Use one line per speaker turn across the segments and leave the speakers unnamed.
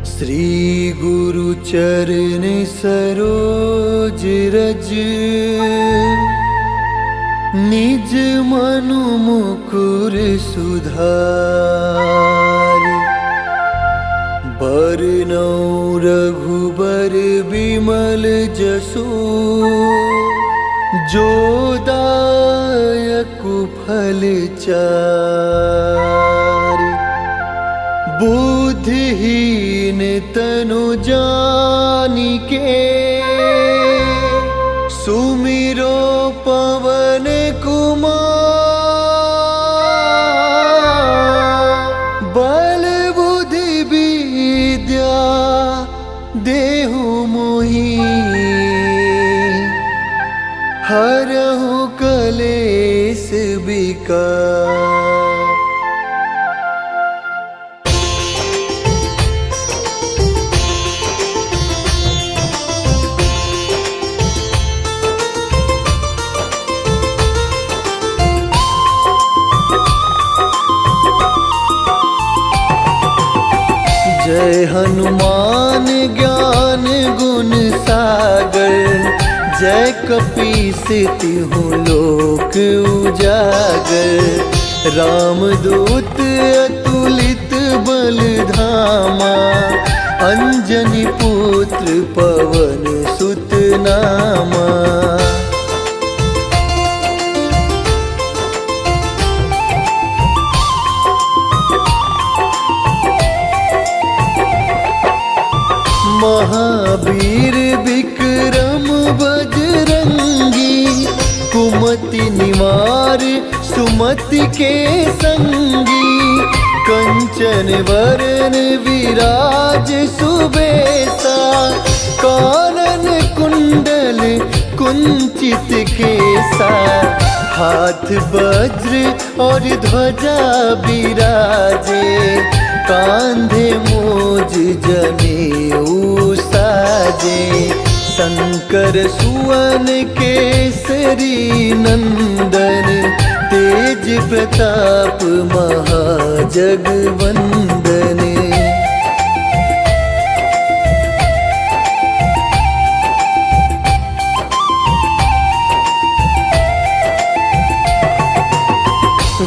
श्री गुरु चरण सरोज रज, निज मनु मुकुर सुधार। बरनौ रघुबर बिमल जसु, जो दायक फल चार। बुद्धिहीन तनु जानिके, सुमिरो पवन कुमार। बल बुद्धि विद्या देहु मोहि, हरहु कलेश विकार। जय हनुमान ज्ञान गुण सागर, जय कपीस तिहु लोक उजागर। रामदूत अतुलित बल धामा, अंजनी पुत्र पवन सुत नामा। महावीर विक्रम बजरंगी, कुमति निवार सुमति के संगी। कंचन वरन विराज सुबेसा, कानन कुंडल कुंचित केसा। हाथ वज्र और ध्वजा बिराजे, कांधे मूज जनेऊ साजे। शंकर सुवन केसरी नंदन, तेज प्रताप महाजगवंदन।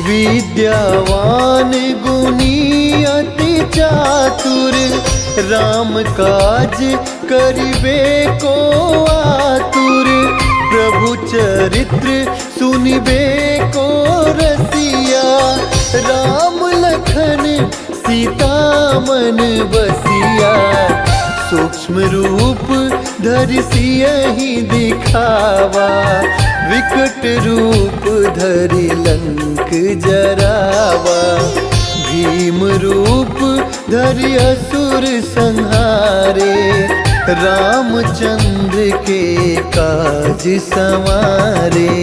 विद्यावान गुणी अति चातुर, राम काज करिबे को आतुर। प्रभु चरित्र सुनिबे को रसिया, राम लखन सीता मन बसिया। सूक्ष्म रूप धरि सियहि दिखावा, विकट रूप धरि लंक जरावा। भीम रूप धरि असुर संहारे, रामचंद्र के काज संवारे।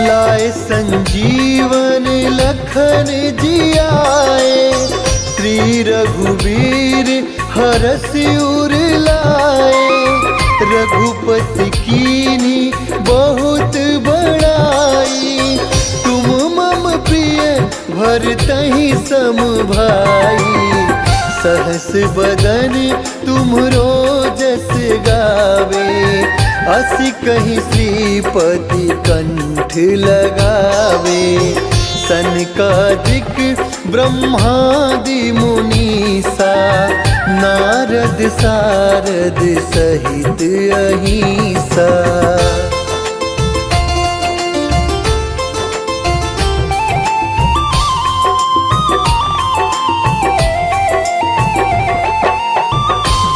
लाए संजीवन लखन जियाए, श्री रघुवीर हरषि उर लाए। रघुपति कीन्ही बहुत बड़ाई, तुम मम प्रिय भरतहि सम भाई। सहस बदन तुम्हरो जस गावे, असि कहीं श्रीपति कंठ लगावे। सनकादिक ब्रह्मादि मुनीसा, नारद सारद सहित अहिसा।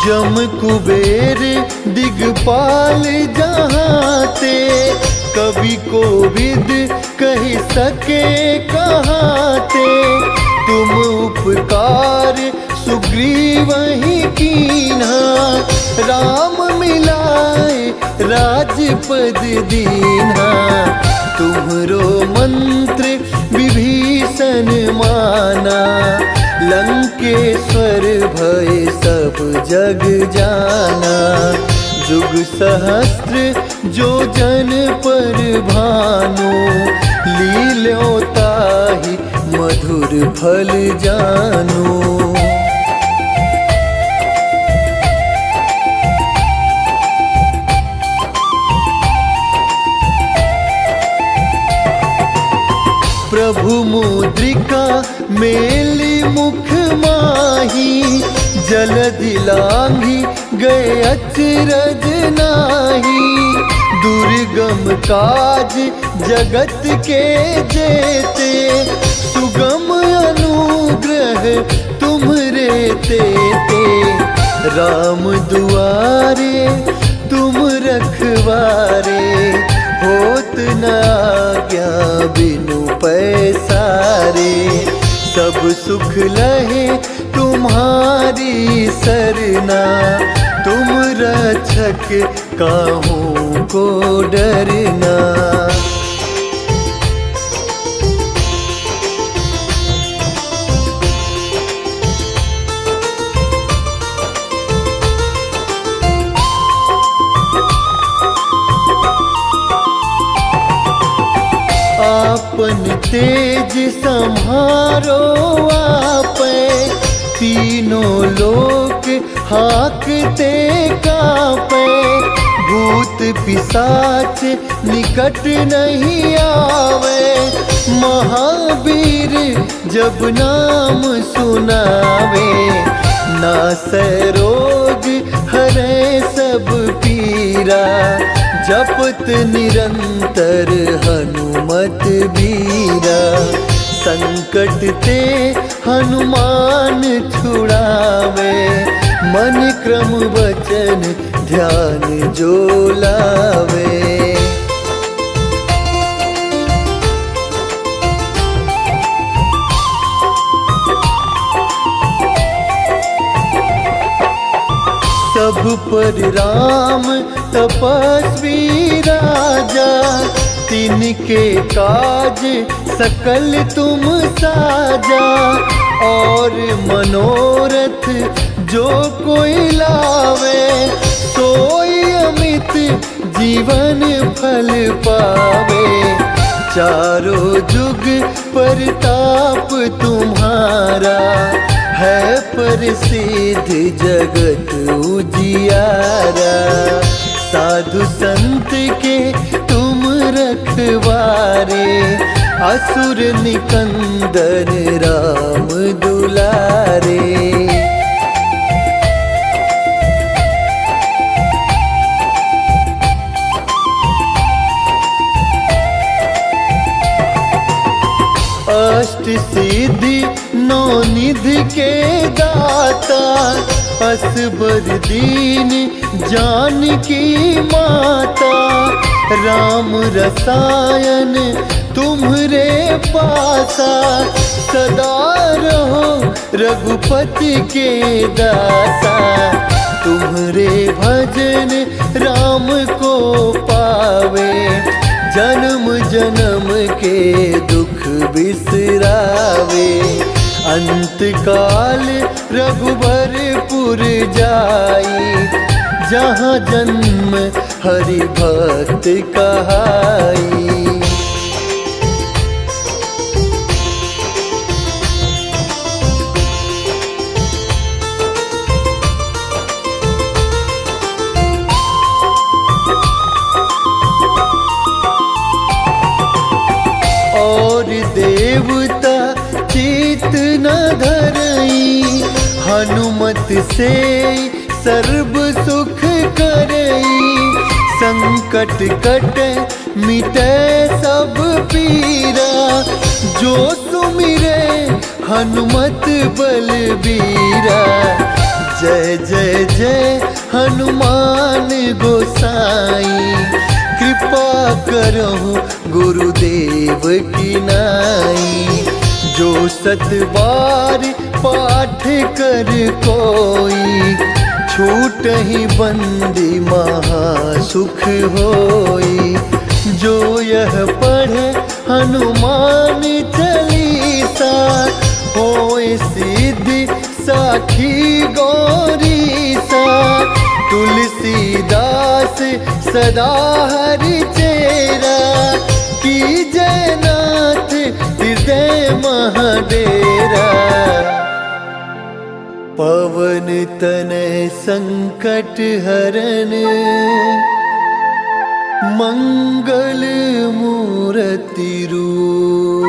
जम कुबेर दिगपाल जहाते, कवि कोविद कह सके कहाते। तुम उपकार सुग्रीवहि कीन्हा, राम मिलाए राजपद दीन्हा। तुम्हरो मंत्र विभीषण माना, लंकेश्वर भय सब जग जाना। जुग सहस्त्र जो जन पर भानु, लील्यो ताहि मधुर फल जानु। प्रभु मुद्रिका मेली मुख माही, जलधि लांघी गए अचरज नाही। दुर्गम काज जगत के जेते, सुगम अनुग्रह तुम्हरे तेते। राम दुआरे तुम रखवारे, होत न आज्ञा बिनु पैसारे। सब सुख लहे तुम्हारी सरना, तुम रक्षक काहू को डरना। आपन तेज सम्हारो आपे, तीनों लोक हाकते कापे। भूत पिशाच निकट नहीं आवे, महावीर जब नाम सुनावे। नासै रोग हरै सब पीरा, जपत निरंतर हनुमत बीरा। संकट ते हनुमान छुड़ावे, मन क्रम वचन ध्यान जो लावे। सब पर राम तपस्वी राजा, तिनके काज सकल तुम साजा। और मनोरथ जो कोई लावे, सोई अमित जीवन फल पावे। चारों जुग परताप तुम्हारा, है प्रसिद्ध जगत उजियारा। साधु संत के तुम रखवारे, असुर निकंदन राम दुलारे। अष्ट सिद्धि नौ निधि के दाता, असबर दीन जानकी माता। राम रसायन तुम्हरे पासा, सदा रहो रघुपति के दासा। तुम्हरे भजन राम को पावे, जन्म जन्म के दुख बिसरावे। अंत काल रघुबरपुर जाई, जहाँ जन्म हरि भक्त कहाई। और देवता चित न धरई, हनुमत से सर्व सुख करई। संकट कटे मिटे सब पीरा, जो सुमिरे हनुमत बलबीरा। जय जय जय हनुमान गोसाई, कृपा करहु गुरुदेव की नाई। जो सत बार पाठ कर कोई, छूट ही बंदी महासुख होई। जो यह पढ़े हनुमान चालीसा, होए सिद्धि साखी गौरी सा, तुलसीदास सदा हरि चेरा, की जयनाथ हृदय महाडेरा। पवन तनय संकट हरन, मंगल मूर्ति रूप,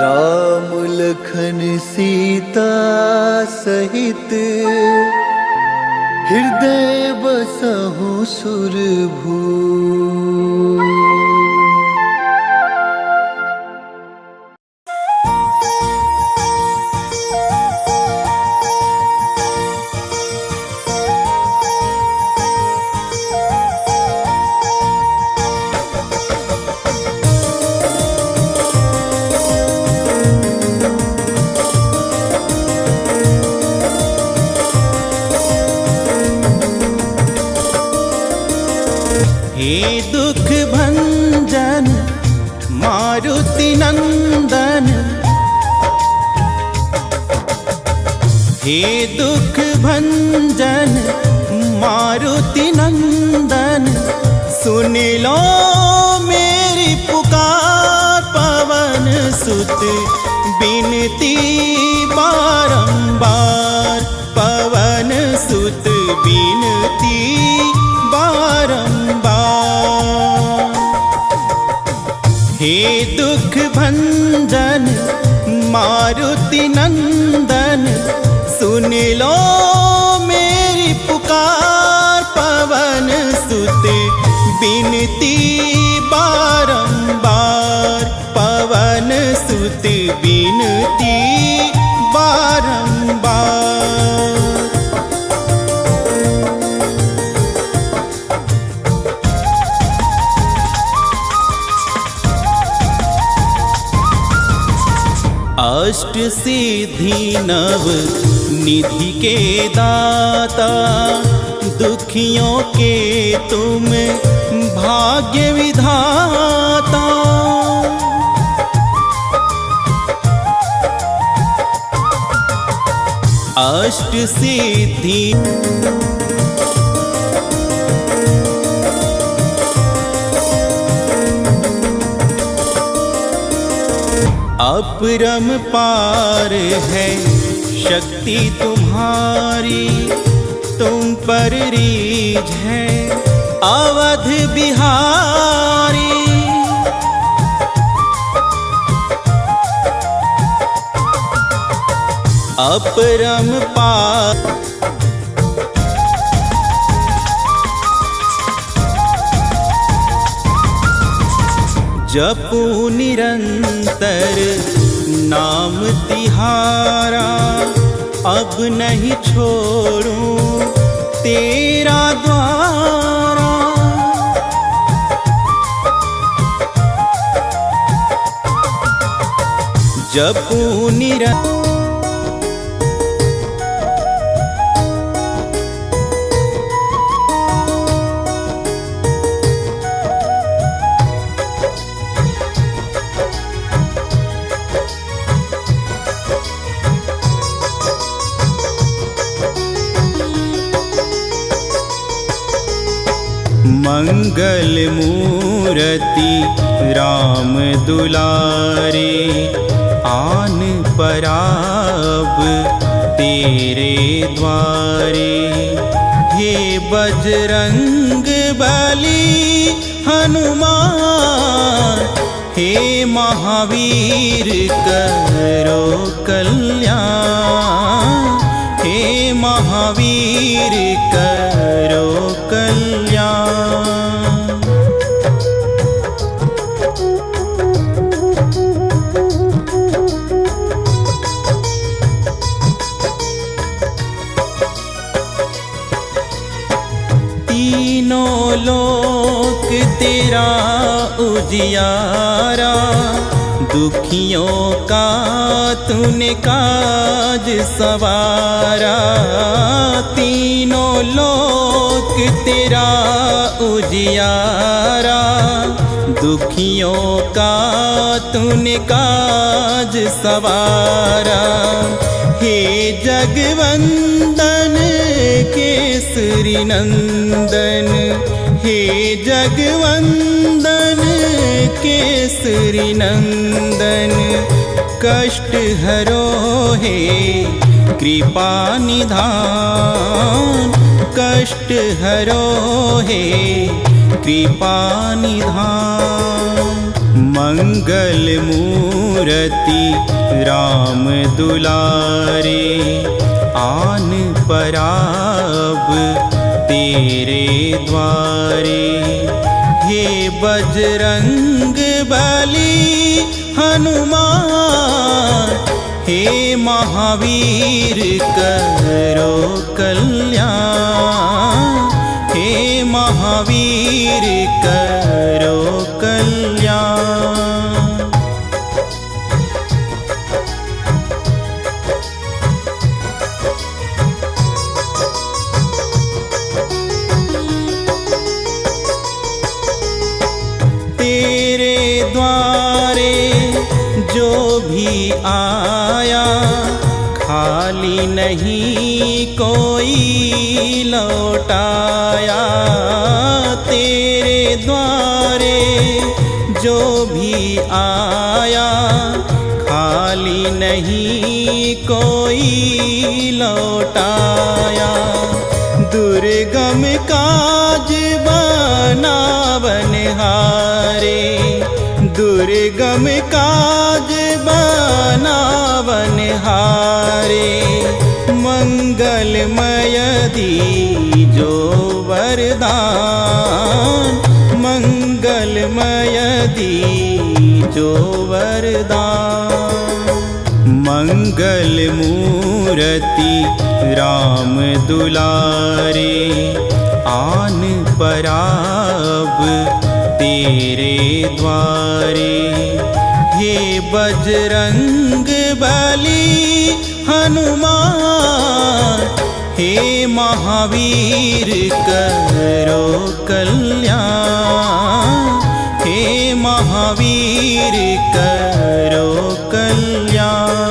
राम लखन सीता सहित, हृदय बसहु सुरभूप।
हे दुख भंजन मारुति नंदन, हे दुख भंजन मारुति नंदन, सुन लो मेरी पुकार। पवन सुत बिनती बारंबार, पवन सुत बिनती बारंबार। हे दुख भंजन मारुति नंदन, सुन लो मेरी पुकार। पवन सुत बिनती बारंबार, पवन सुत बिनती बारंबार। अष्ट सिद्धि नव निधि के दाता, दुखियों के तुम भाग्य विधाता। अष्ट सिद्धि अपरम पार है शक्ति तुम्हारी, तुम पर रीझ है अवध बिहारी। अपरम पार जपू निरंतर नाम तिहारा, अब नहीं छोड़ूं तेरा द्वारा। जपू निरंतर मंगल मूर्ति राम दुलारे, आन पराब तेरे द्वारे। हे बजरंग बली हनुमान, हे महावीर करो कल्याण। हे महावीर करो कल्याण। तीनों लोक तेरा उजियारा, दुखियों का तूने काज सवारा, तीनों लोक तेरा उजियारा। दुखियों का तूने काज सवारा, हे जगवंदन केसरी नंदन, हे जगवंदन केसरी नंदन। कष्ट हरो हे कृपा निधान, कष्ट हरो हे कृपा निधान। मंगल मूर्ति राम दुलारे, आन पराब तेरे द्वारे। हे बजरंग बली हनुमान, हे महावीर करो कल्याण, हे महावीर करो कल्याण। तेरे द्वारे जो भी आया, खाली नहीं कोई लौटाया। तेरे द्वारे जो भी आया, खाली नहीं कोई लौटाया। दुर्गम काज बनावनहारे, दुर्गम काज बनावनहारे। मंगलमय दीजो वरदान, मंगलमय दीजो वरदान। मंगल मूर्ति राम दुलारे, आन पराब तेरे द्वारे। हे बजरंग बली हनुमान, हे महावीर करो कल्याण, हे महावीर करो कल्याण।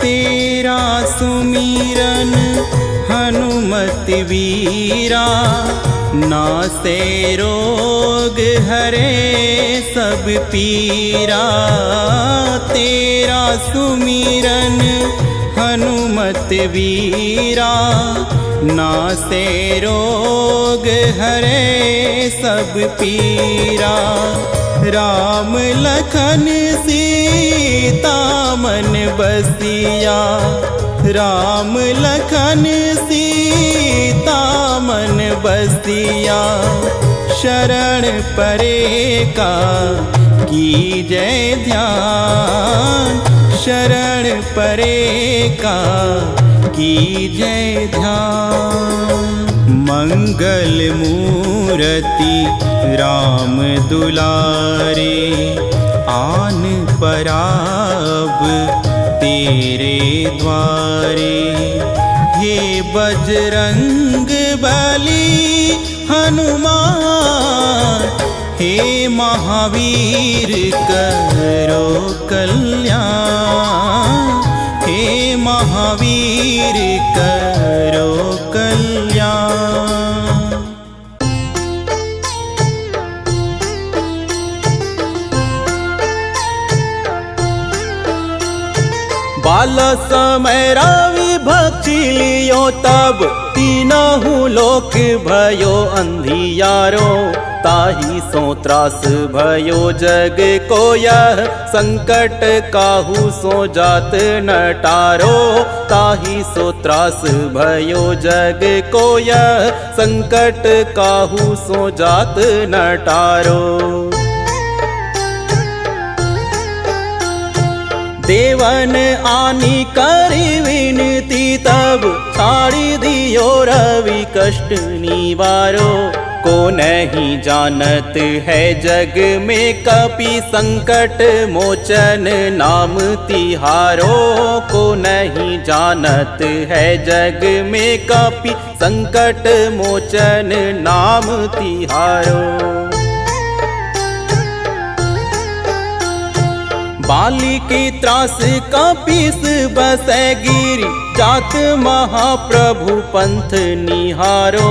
तेरा सुमिरन हनुमत वीरा, नासे रोग हरे सब पीरा। तेरा सुमिरन हनुमत वीरा, नासे रोग हरे सब पीरा। राम लखन सीता मन बसिया, राम लखन सीता मन बसिया। शरण परे का कीजय ध्यान, शरण परे का कीजय ध्यान। मंगल मूर्ति राम दुलारे, आन पराब तेरे द्वारे। हे बजरंग बली हनुमान, हे महावीर करो कल्याण, हे महावीर करो कल्याण।
बाल समय रावि भक्ति लियो, तब तीनहु लोक भयो अंधियारो। ताहि सो त्रास भयो जग को यह, संकट काहू सो जात न टारो। ताहि सो त्रास भयो जग को यह, संकट काहू सो जात न टारो। देवन आनी करी विनती तब छाड़ी दियो रवि कष्ट निवारो। को नहीं जानत है जग में कपि संकट मोचन नाम तिहारो। को नहीं जानत है जग में कपि संकट मोचन नाम तिहारो। बाली की त्रास कपीस बसै गिरि जात महाप्रभु पंथ निहारो।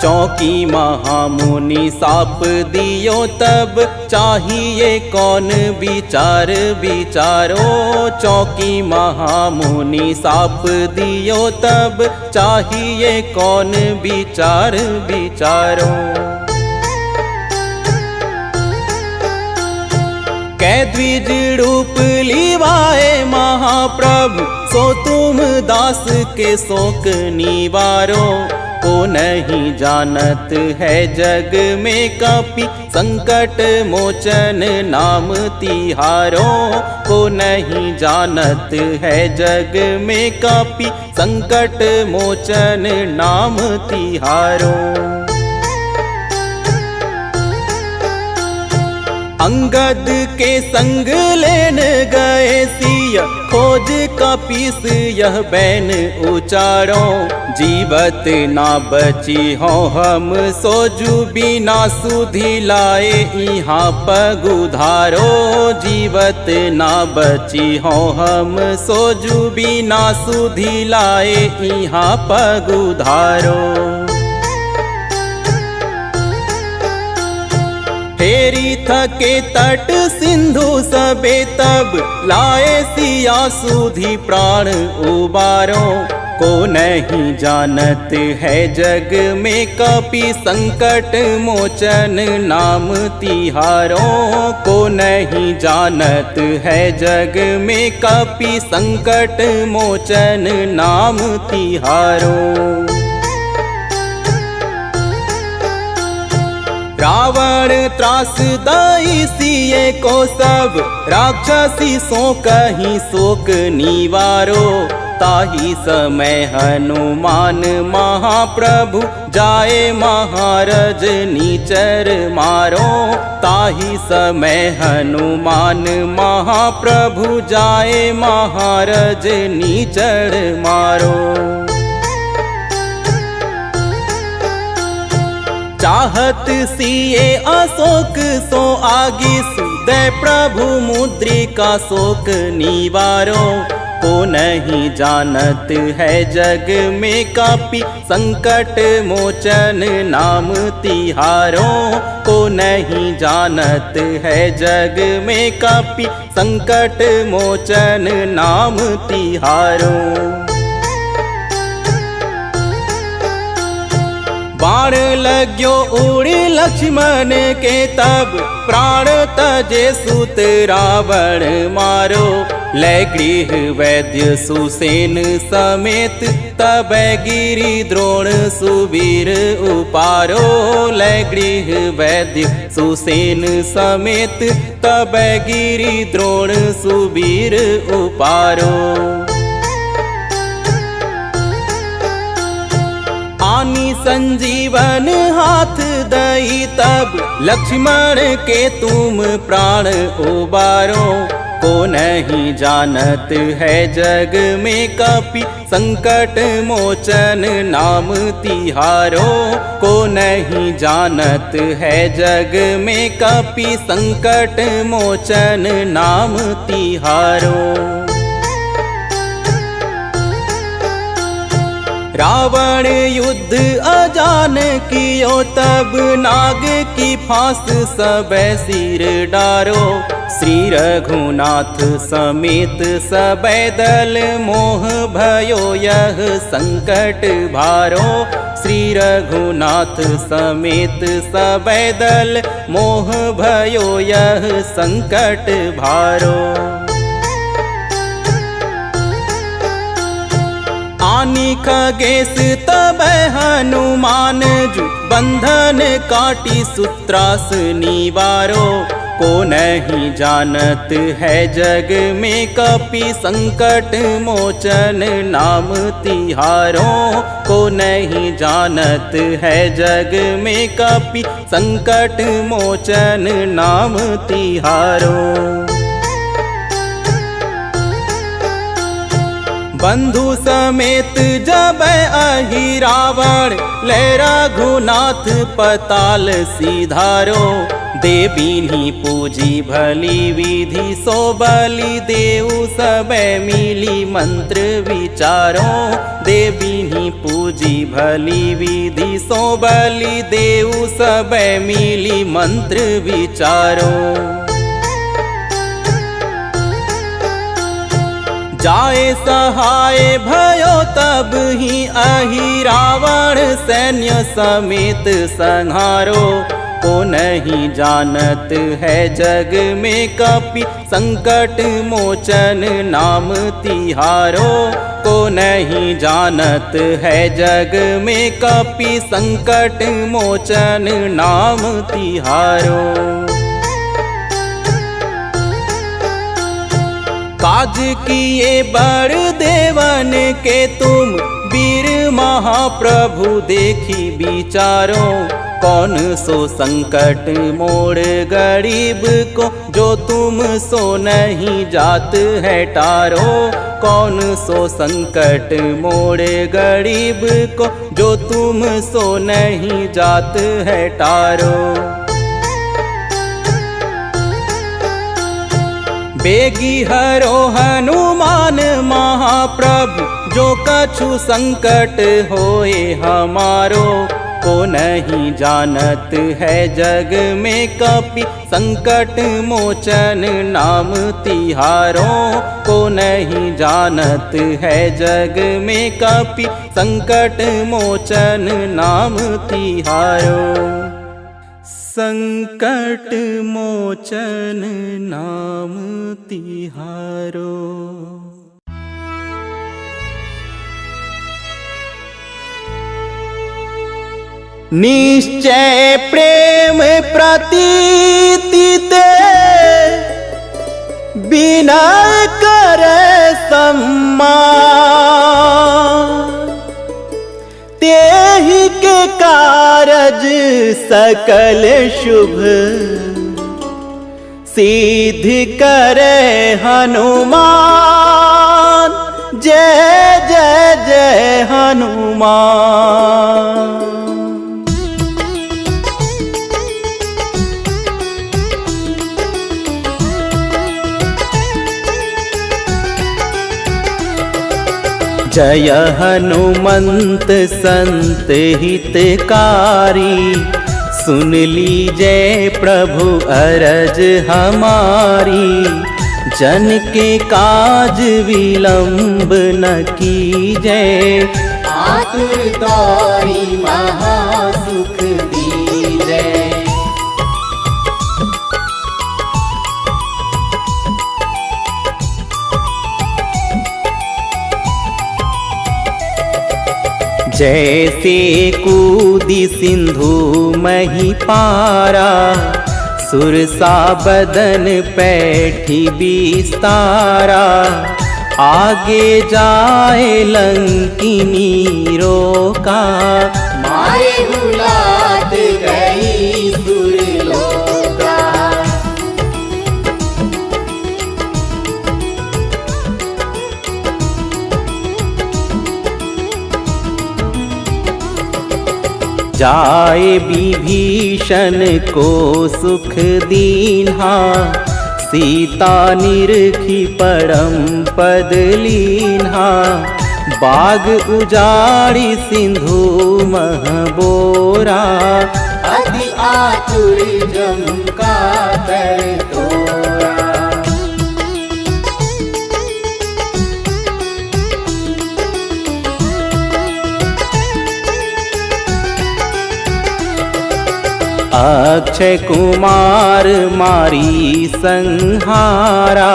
चौकी महामुनि साप दियो तब चाहिए कौन विचार विचारो। चौकी महामुनि साप दियो तब चाहिए कौन विचार विचारो। कै द्विज रूप लिवाए महाप्रभु सो तुम दास के शोक निवारो। को नहीं जानत है जग में कपि संकट मोचन नाम तिहारो। को नहीं जानत है जग में कपि संकट मोचन नाम तिहारो। अंगद के संग लेन गए सिया खोज कपीस यह बैन उचारो। जीवत ना बची हो हम सोजू बिना सुधि लाए यहाँ पगुधारो। जीवत ना बची हो हम सोजू बिना सुधि लाए यहाँ पगुधारो। फेरी थके तट सिंधु सबे तब लाए सिया सुधि प्राण उबारो। को नहीं जानत है जग में कपि संकट मोचन नाम तिहारो। को नहीं जानत है जग में कपि संकट मोचन नाम तिहारो। रावण त्रास दाई सिए को सब राक्षसी सो कहीं शोक निवारो। ताही समय हनुमान महाप्रभु जाए महारज नीचर मारो। ताही समय हनुमान महाप्रभु जाए महारज नीचर मारो। चाहत सिए अशोक सो आगी सुदय प्रभु मुद्रिका शोक निवारो। को नहीं जानत है जग में कपि संकट मोचन नाम तिहारो। को नहीं जानत है जग में कपि संकट मोचन नाम तिहारो। बाण लग्यो उड़ी लक्ष्मण के तब प्राण तजे सुत रावण मारो। लय गृह वैद्य सुसेन समेत तब गिरि द्रोण सुबीर उपारो। लय गृह वैद्य सुसेन समेत तब गिरि द्रोण सुबीर उपारो। आनी संजीवन हाथ दई तब लक्ष्मण के तुम प्राण उबारो। को नहीं जानत है जग में कपि संकट मोचन नाम तिहारो। को नहीं जानत है जग में कपि संकट मोचन नाम तिहारो। रावण युद्ध अजान कियो तब नाग की फांस सब सिर डारो। श्री रघुनाथ समेत सबे दल मोह भयो यह संकट भारो। श्री रघुनाथ समेत सबे दल मोह भयो यह संकट भारो। आनी खगेश तब हनुमान जु बंधन काटी सूत्रास निवारो। को नहीं जानत है जग में कपि संकट मोचन नाम तिहारो। को नहीं जानत है जग में कपि संकट मोचन नाम तिहारो। बंधु समेत जब अहि रावण ले रघुनाथ पताल सिधारो। देवीनी पूजी भली विधि सो बलि देऊ सब मिली मंत्र विचारो। देवीनी पूजी भली विधि सो बलि देऊ सब मिली मंत्र विचारो। जाए सहाय भयो तब ही अहि रावण सैन्य समेत संहारो। को नहीं जानत है जग में कपि संकट मोचन नाम तिहारो। को नहीं जानत है जग में कपि संकट मोचन नाम तिहारो। काज किए बड़ देवन के तुम वीर महाप्रभु देखी विचारो। कौन सो संकट मोड़ गरीब को जो तुम सो नहीं जात है टारो। कौन सो संकट मोड़ गरीब को जो तुम सो नहीं जात है टारो। बेगी हरो हनुमान महाप्रभु जो कछु संकट होए हमारो। को नहीं जानत है जग में कपि संकट मोचन नाम तिहारो। को नहीं जानत है जग में कपि संकट मोचन नाम तिहारो। संकट मोचन नाम तिहारो।
निश्चय प्रेम प्रतीति ते बिना करे सम्मान। तेहि के कारज सकल शुभ सिद्ध करे हनुमान। जय जय जय हनुमान। जय हनुमंत संत हितकारी। सुन लीजय प्रभु अरज हमारी। जन के काज विलंब न कीजय। आतुर तारी महासुख दीजय। जैसे कूदी सिंधु मही पारा। सुरसा बदन पैठी विस्तारा। आगे जाए लंकिनी रोका। मारे गुलात गई सुरलोका। जाए विभीषण को सुख दीन्हा। सीता निरखी परम पद लीन्हा। बाग उजाड़ी सिंधु महबोरा। अति आतुर जम का तर तोरा। अक्षय कुमार मारी संहारा।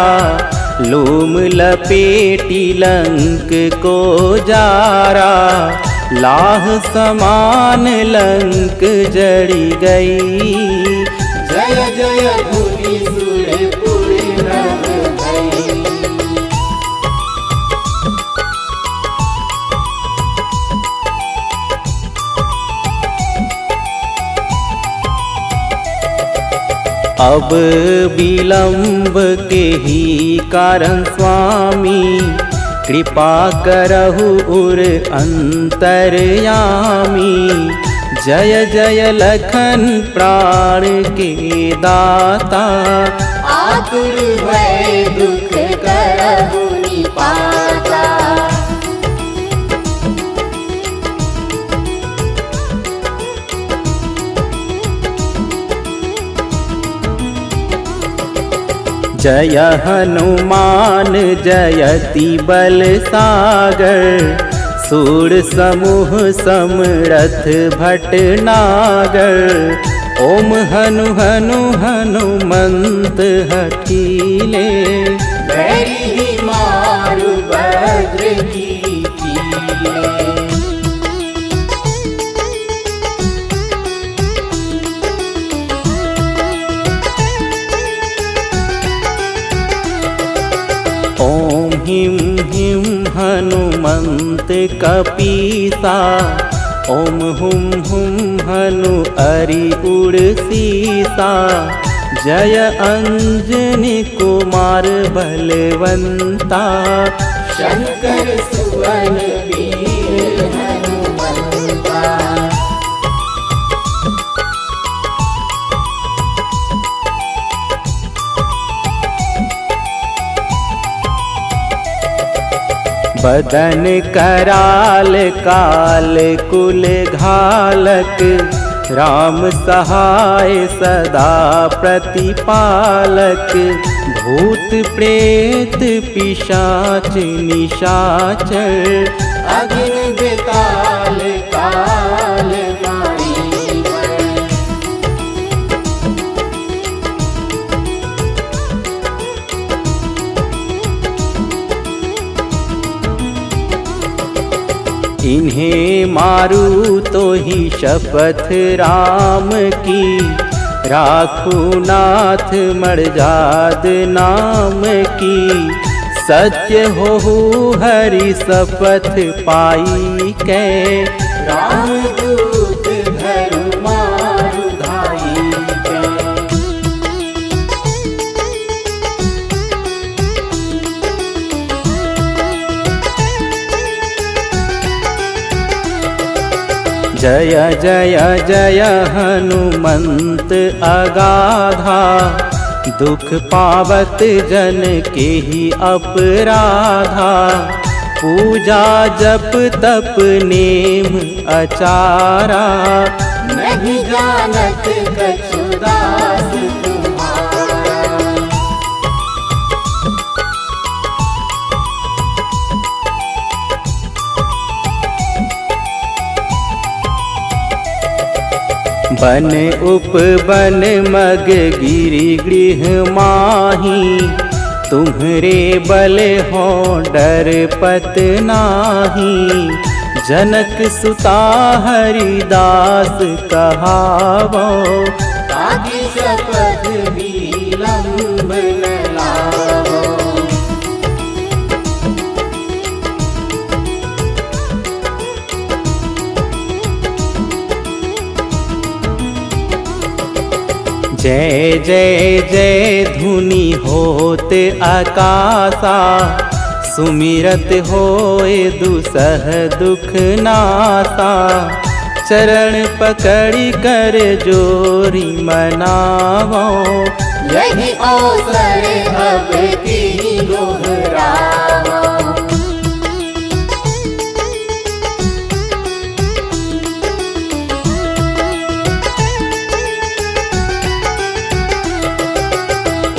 लूम लपेटी लंक को जारा। लाह समान लंक जड़ी गई। जय जय भूमि त्रिशूलपुर नभ भई। अब विलंब के ही कारण स्वामी कृपा करहु उर अंतर्यामी। जय जय लखन प्राण के दाता आतुर भय दुख करहु निपाता। जय हनुमान जयति बल सागर। सूर समूह समरथ भटनागर। ओम हनु हनु हनुमंत हठीले बैरी मारु भद्र की कीले। ओम हिम हिम हनुमंत कपीसा। ओम हुम हुम हनु अरि उड़ सीसा। जय अंजनी कुमार बलवंता शंकर सुवन वीर हनुमंता। बदन कराल काल कुल घालक। राम सहाय सदा प्रतिपालक। भूत प्रेत पिशाच निशाचर अग्नि बेताल काल मारीवर। इन्हें मारू तो ही शपथ राम की। राखू नाथ मर्याद नाम की। सत्य हो हरि शपथ पाई कै। राम दूत धर्म मारु धाई कै। जय जय जय हनुमंत अगाधा। दुख पावत जन के ही अपराधा। पूजा जप तप नेम आचारा। नहीं जानत कछु दास तुम्हारा। बन उपवन मग गिरि गृह माही। तुम्हरे बल हो डर पत नाही। जनक सुता हरिदास कहावो। ताकि शपथ विलंब न लावो। जय जय जय धुनि होत आकाशा। सुमिरत होए दुसह दुख नासा। चरण पकड़ी कर जोरी मनावो। यही अवसर अब की दोहरावो।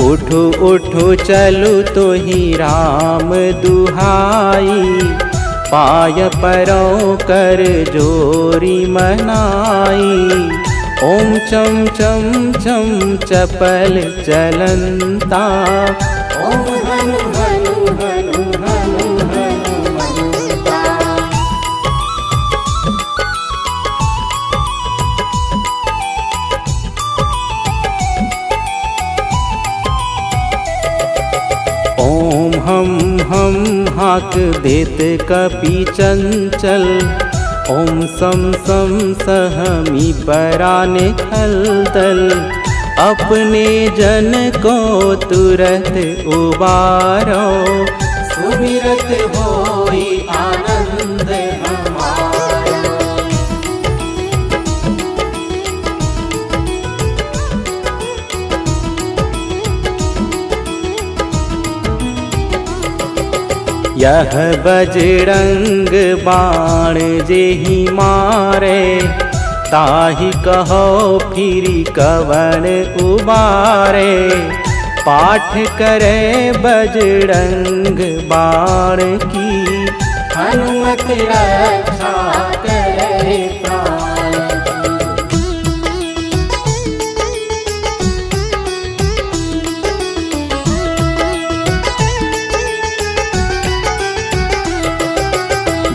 उठो उठो चलु तो ही राम दुहाई। पाय परों कर जोरी मनाई। ओम चम चम चम चपल चलंता। ओम हनु हनु हनु हनु हनुमंता। देत कपि चंचल, ओम सम सम सहमी पराने खलदल। अपने जन को तुरत उबारो, सुमिरत होई आनंद हमारो। यह बजरंग बाण जेहि मारे, ताहि कहो फिरि कवन उबारे। पाठ करे बजरंग बाण की, हनुमत रक्षा करे प्राण की।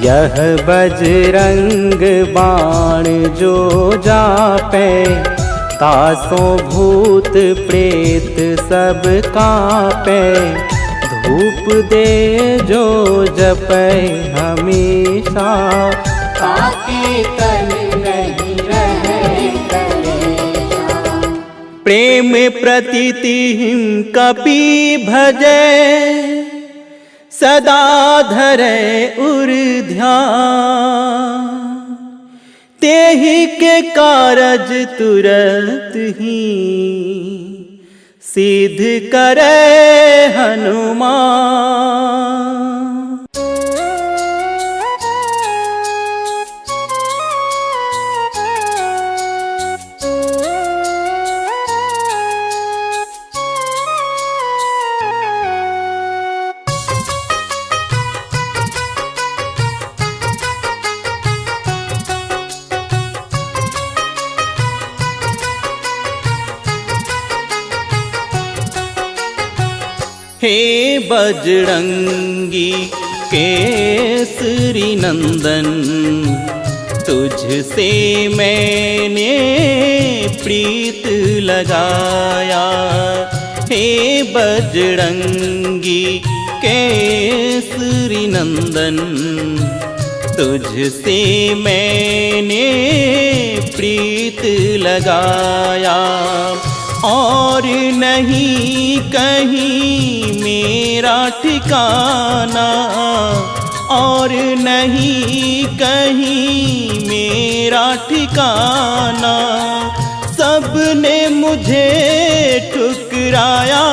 यह बजरंग बाण जो जापे, तासों भूत प्रेत सब कांपे। धूप दे जो जपे हमेशा, ताकि तन नहीं रहे कलेशा।
प्रेम प्रतीति हिम कपि भजे, सदा धरे उर ध्यान। तेहि के कारज तुरत ही, सिद्ध करे हनुमान। हे बजरंगी केसरी नंदन, तुझसे मैंने प्रीत लगाया। हे बजरंगी केसरी नंदन, तुझसे मैंने प्रीत लगाया। और नहीं कहीं मेरा ठिकाना, और नहीं कहीं मेरा ठिकाना। सबने मुझे ठुकराया।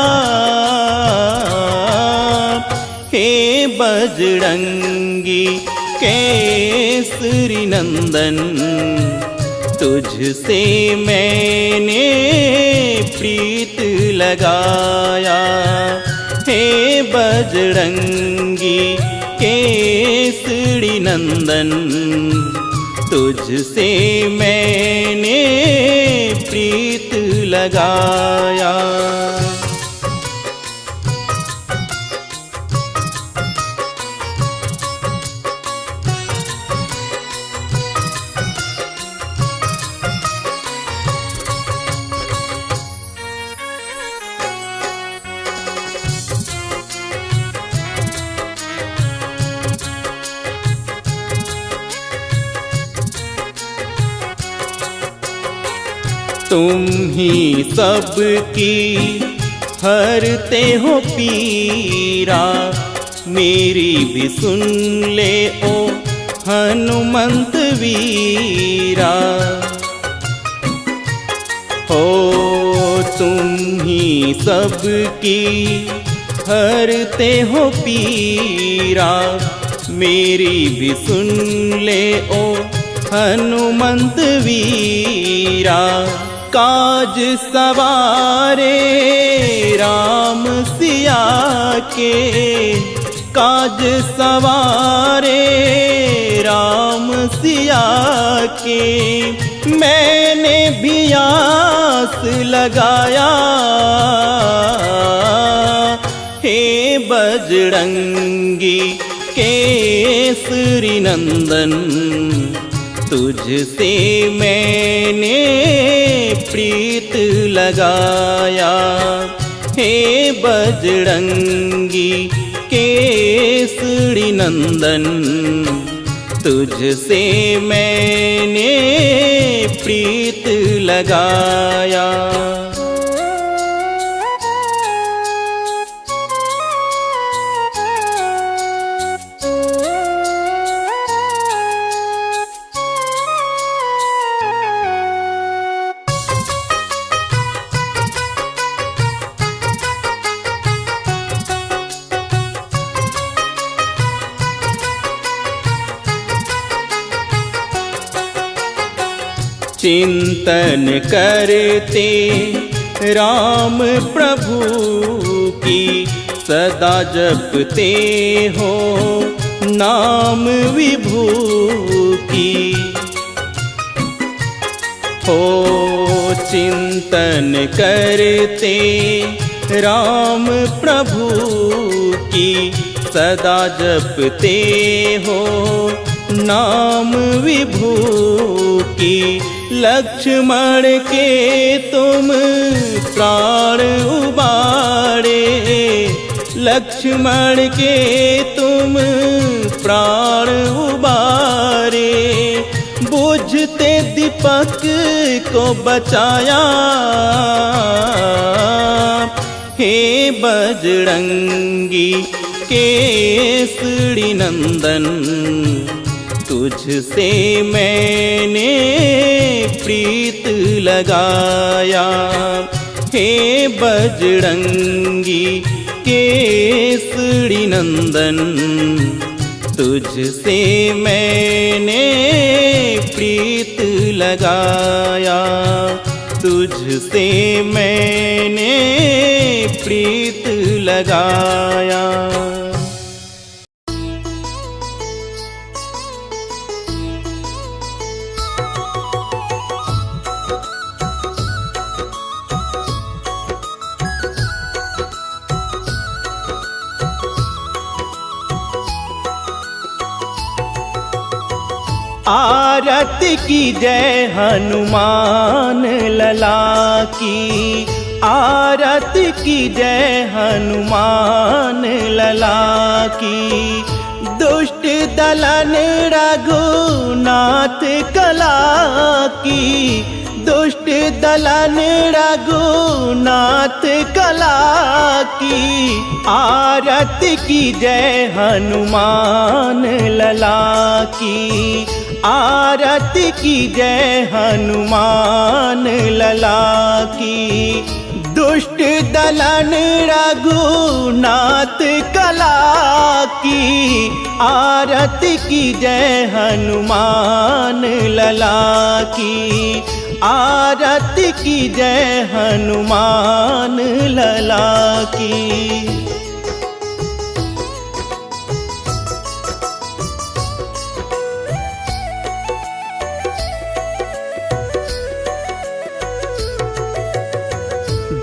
हे बजरंगी केसरी नंदन, तुझसे मैंने प्रीत लगाया। हे बजरंगी केसरी नंदन, तुझसे मैंने प्रीत लगाया। तुम ही सबकी हरते हो पीरा, मेरी भी सुन ले ओ हनुमंत वीरा। हो तुम ही सबकी हरते हो पीरा, मेरी भी सुन ले ओ हनुमंत वीरा। काज सवारे राम सिया के, काज सवारे राम सिया के। मैंने भी आस लगाया। हे बजरंगी केसरी नंदन, तुझसे मैंने प्रीत लगाया। हे बजरंगी केसरी नंदन, तुझसे मैंने प्रीत लगाया। चिंतन करते राम प्रभु की, सदा जपते हो नाम विभु की। हो चिंतन करते राम प्रभु की, सदा जपते हो नाम विभु की। लक्ष्मण के तुम प्राण उबारे, लक्ष्मण के तुम प्राण उबारे। बुझते दीपक को बचाया, हे बजरंगी केसरी नंदन, तुझसे मैंने प्रीत लगाया। हे बजरंगी केसरी नंदन, तुझसे मैंने प्रीत लगाया। तुझसे मैंने प्रीत लगाया। आरती की जय हनुमान लला की, आरती की जय हनुमान लला की। दुष्ट दलन रघुनाथ कला की, दुष्ट दलन रघुनाथ कला की। आरती की जय हनुमान लला की, आरती की जय हनुमान लला की। दुष्ट दलन रघुनाथ कला की, आरती की जय हनुमान लला की। आरती की जय हनुमान लला की।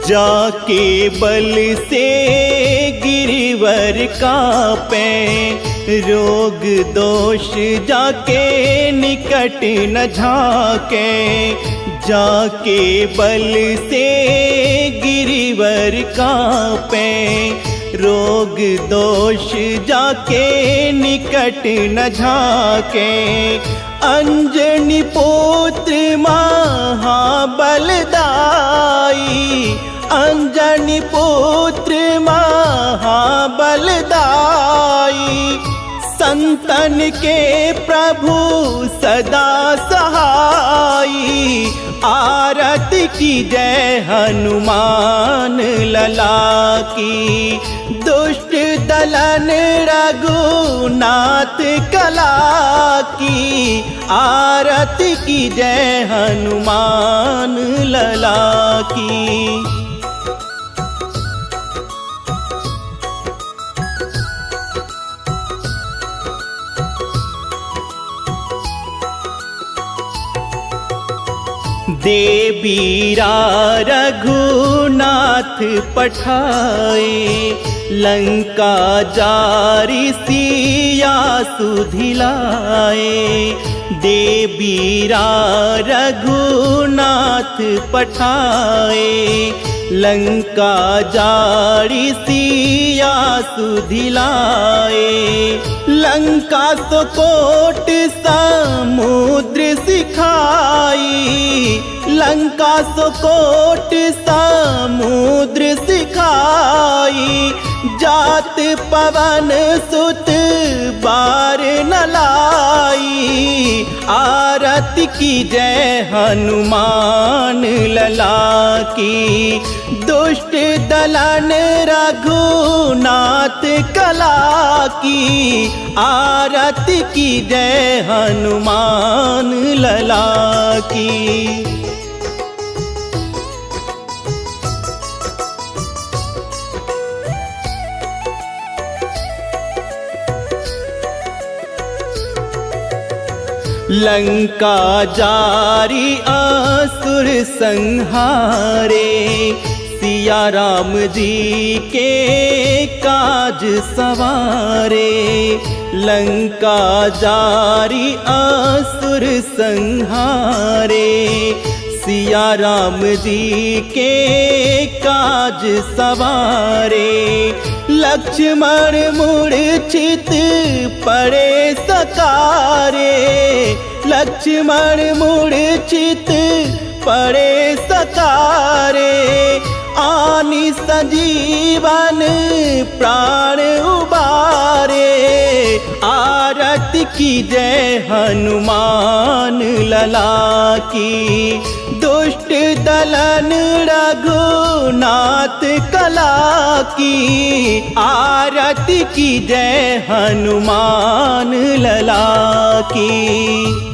जाके बल से गिरिवर कांपे, रोग दोष जाके निकट न झाके। जाके बल से गिरिवर कांपे, रोग दोष जाके निकट न झाके। अंजनी पुत्र महाबलदाई, अंजनी पुत्र महाबलदाई। संतन के प्रभु सदा सहाई। आरती की जय हनुमान लला की। दुष्ट दलन रघुनाथ कला की। आरती की जय हनुमान लला की। देवीरा रघुनाथ पठाए, लंका जारी सिया सुधिलाए। देवीरा रघुनाथ पठाए, लंका जारी सिया सुधिलाए। लंका सो कोट समुद्र सिखाई, लंका सो कोट समुद्र सिखाई। जात पवन सुत बार न लाई, आरती की जय हनुमान लला की। दुष्ट दलन रघुनाथ कला की, आरती की जय हनुमान लला की। लंका जारी असुर संहारे, सिया राम जी के काज सवारे। लंका जारी असुर संहारे, सिया राम जी के काज सवारे। लक्ष्मण मूर्छित पड़े सकारे, लक्ष्मण मूर्छित पड़े सकारे। आनि संजीवन प्राण उबारे, आरती की जय हनुमान लला की। दुष्ट दलन रघुनाथ कला की, आरती की जय हनुमान लला की।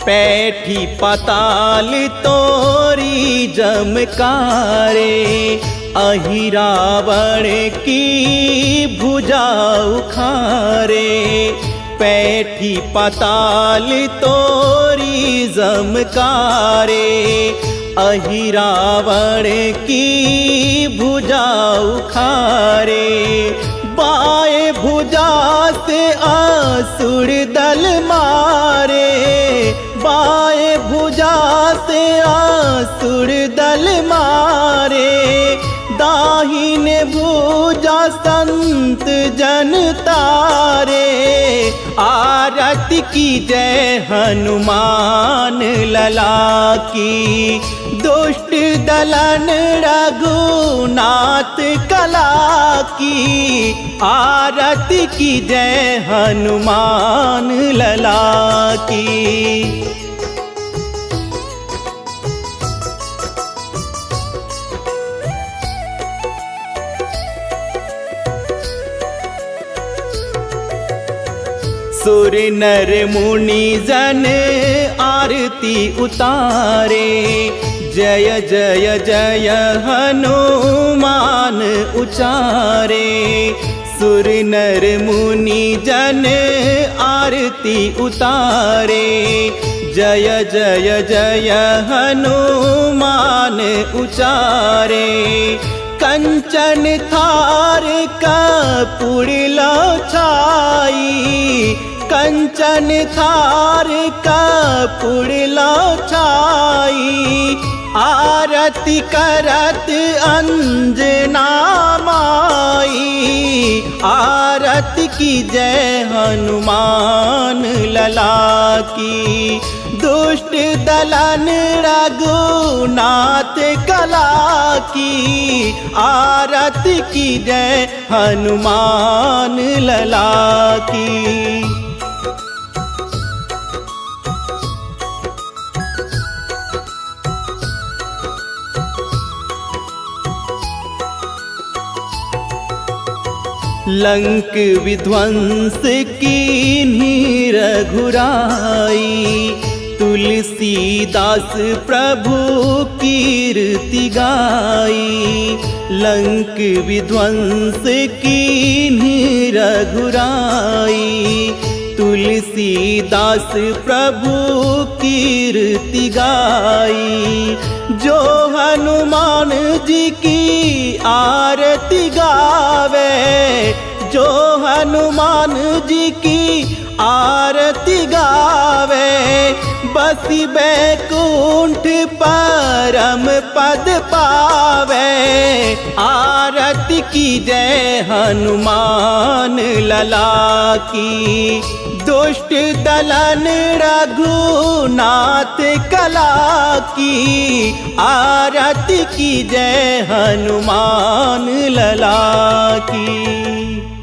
पैठी पताल तोरी जमकारे, अहि रावण की भुजा उखारे। पैठी पताल तोरी जमकारे, अहि रावण की भुजा उखारे। बाएं भुजा से असुर दल मारे, बाएं भुजा से असुर दल मारे। दाहिने भुजा संत जन तारे, आरती की जय हनुमान लला की। दुष्ट दलन रघुनाथ कला की, आरती की जय हनुमान लला की। सुर नर मुनि जन आरती उतारे, जय जय जय हनुमान उचारे। सुर नर मुनि जन आरती उतारे, जय जय जय हनुमान उचारे। कंचन थार कपूर छाई, कंचन थार कपूर छाई। आरती करत अंजना माई, आरती की जय हनुमान लला की। दुष्ट दलन रघुनाथ कला की, आरती की जय हनुमान लला की। लंक विध्वंस कीन्ही रघुराई, तुलसीदास प्रभु कीर्ति गाई। लंक विध्वंस कीन्ही रघुराई, तुलसीदास प्रभु कीर्ति गाई। जो हनुमान जी की आरती गावे, जो हनुमान जी की आरती गावे, बसी बैकुंठ परम पद पावे। आरती की जय हनुमान लला की, दुष्ट दलन रघुनाथ कला की। आरती की जय हनुमान लला की।